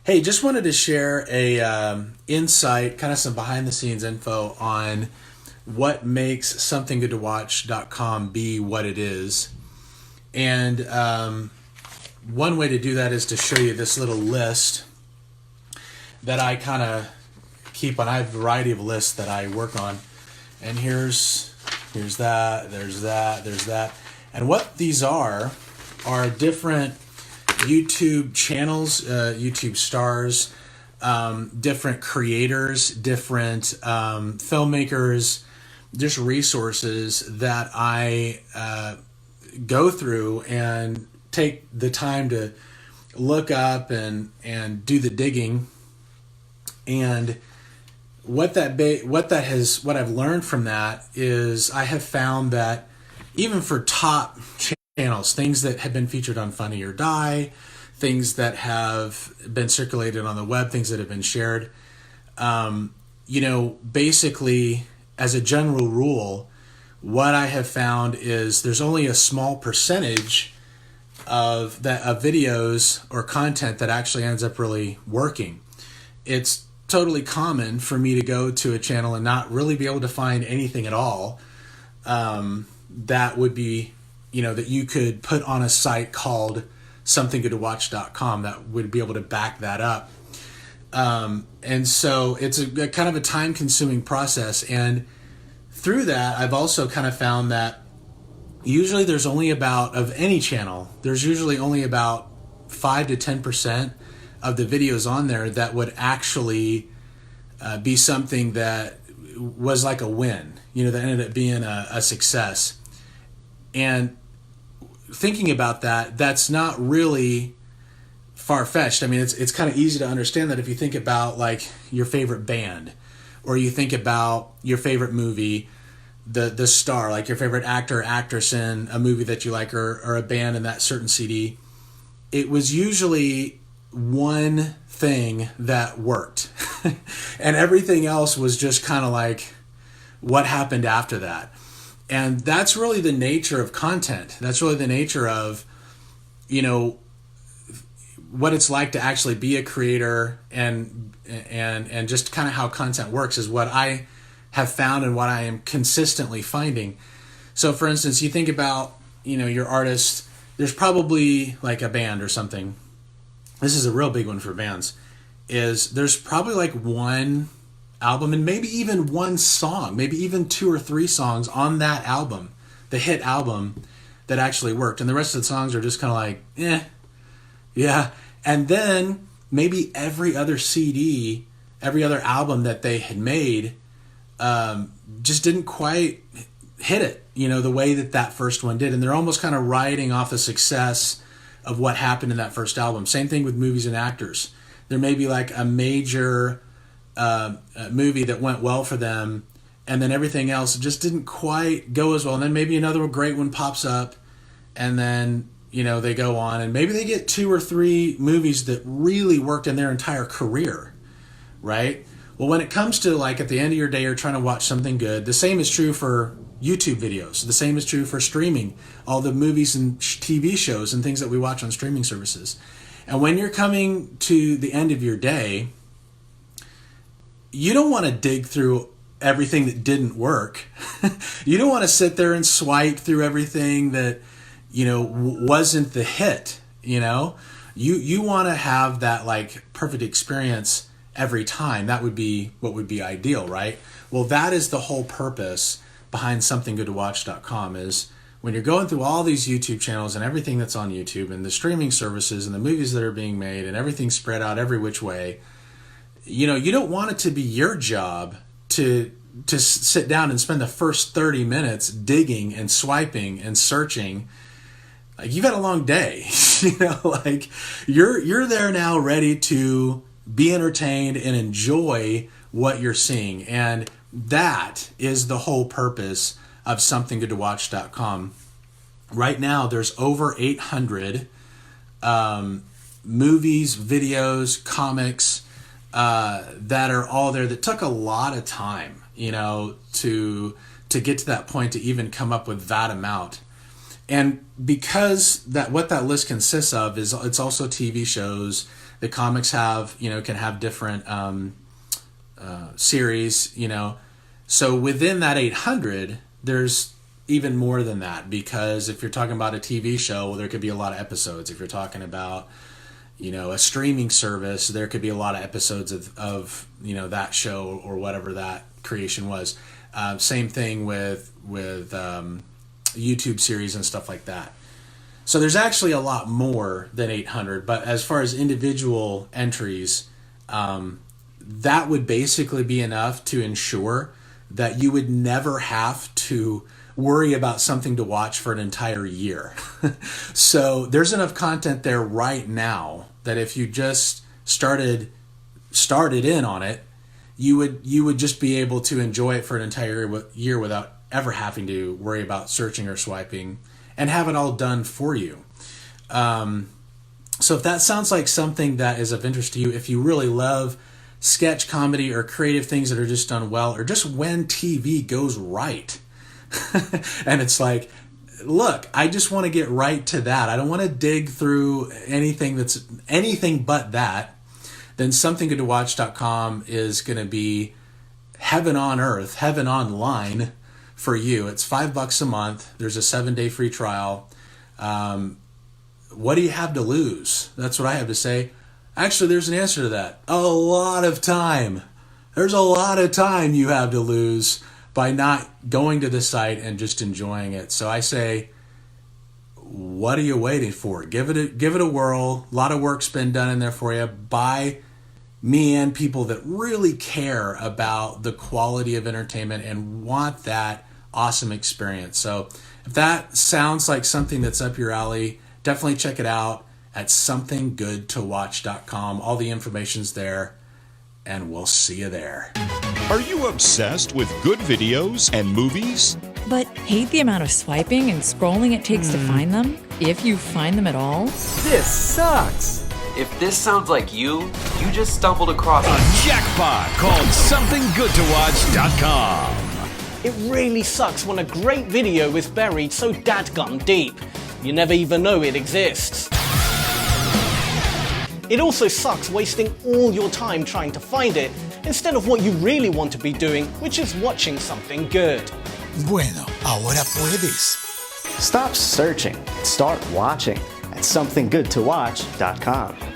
Hey, just wanted to share a insight, kind of some behind the scenes info on what makes somethinggoodtowatch.com be what it is. And one way to do that is to show you this little list that I kind of keep on. I have a variety of lists that I work on. And here's that, there's that, there's that. And what these are different YouTube channels, YouTube stars, different creators, different filmmakers, just resources that I go through and take the time to look up and do the digging. And what I've learned from that is I have found that even for top channels, things that have been featured on Funny or Die, things that have been circulated on the web, things that have been shared, basically as a general rule, what I have found is there's only a small percentage of videos or content that actually ends up really working. It's totally common for me to go to a channel and not really be able to find anything at all that would be, that you could put on a site called somethinggoodtowatch.com that would be able to back that up. And so it's a kind of a time-consuming process. And through that, I've also kind of found that usually there's only of any channel, there's usually only about 5 to 10% of the videos on there that would actually be something that was like a win, that ended up being a success. And thinking about that, that's not really far-fetched. I mean, it's kind of easy to understand that if you think about like your favorite band, or you think about your favorite movie, the star, like your favorite actor or actress in a movie that you like, or a band in that certain CD, it was usually one thing that worked. And everything else was just kind of like what happened after that. And that's really the nature of content. That's really the nature of, what it's like to actually be a creator, and just kind of how content works is what I have found and what I am consistently finding. So for instance, you think about, your artist, there's probably like a band or something. This is a real big one for bands, is there's probably like one album and maybe even one song, maybe even 2 or 3 songs on that album, the hit album, that actually worked. And the rest of the songs are just kind of like, yeah. And then maybe every other CD, every other album that they had made just didn't quite hit it, the way that first one did. And they're almost kind of riding off the success of what happened in that first album. Same thing with movies and actors. There may be like a major movie that went well for them, and then everything else just didn't quite go as well. And then maybe another great one pops up, and then they go on, and maybe they get 2 or 3 movies that really worked in their entire career, right? Well, when it comes to like at the end of your day, you're trying to watch something good. The same is true for YouTube videos. The same is true for streaming, all the movies and TV shows and things that we watch on streaming services. And when you're coming to the end of your day, you don't want to dig through everything that didn't work. You don't want to sit there and swipe through everything that, wasn't the hit, You want to have that like perfect experience every time. That would be what would be ideal, right? Well, that is the whole purpose behind somethinggoodtowatch.com, is when you're going through all these YouTube channels and everything that's on YouTube and the streaming services and the movies that are being made and everything spread out every which way, you don't want it to be your job to sit down and spend the first 30 minutes digging and swiping and searching. Like, you've had a long day, like you're there now ready to be entertained and enjoy what you're seeing. And that is the whole purpose of somethinggoodtowatch.com. Right now, there's over 800 movies, videos, comics that are all there that took a lot of time, to get to that point to even come up with that amount. And because what that list consists of is, it's also TV shows, The comics have, can have different series, So within that 800, there's even more than that, because if you're talking about a TV show, well, there could be a lot of episodes. If you're talking about, a streaming service, there could be a lot of episodes of that show or whatever that creation was. Same thing with YouTube series and stuff like that. So there's actually a lot more than 800, but as far as individual entries, that would basically be enough to ensure that you would never have to worry about something to watch for an entire year. So there's enough content there right now that if you just started in on it, you would just be able to enjoy it for an entire year without ever having to worry about searching or swiping, and have it all done for you. So if that sounds like something that is of interest to you, if you really love sketch comedy or creative things that are just done well, or just when TV goes right, and it's like, look, I just want to get right to that. I don't want to dig through anything that's anything but that. Then somethinggoodtowatch.com is going to be heaven on earth, heaven online for you. It's $5 a month. There's a 7-day free trial. What do you have to lose? That's what I have to say. Actually, there's an answer to that. A lot of time. There's a lot of time you have to lose by not going to the site and just enjoying it. So I say, what are you waiting for? Give it a whirl. A lot of work's been done in there for you by me and people that really care about the quality of entertainment and want that awesome experience. So if that sounds like something that's up your alley, definitely check it out at somethinggoodtowatch.com. All the information's there, and we'll see you there. Are you obsessed with good videos and movies? But hate the amount of swiping and scrolling it takes to find them, if you find them at all? This sucks! If this sounds like you just stumbled across a jackpot called somethinggoodtowatch.com. It really sucks when a great video is buried so dadgum deep, you never even know it exists. It also sucks wasting all your time trying to find it, instead of what you really want to be doing, which is watching something good. Bueno, ahora puedes. Stop searching and start watching at somethinggoodtowatch.com.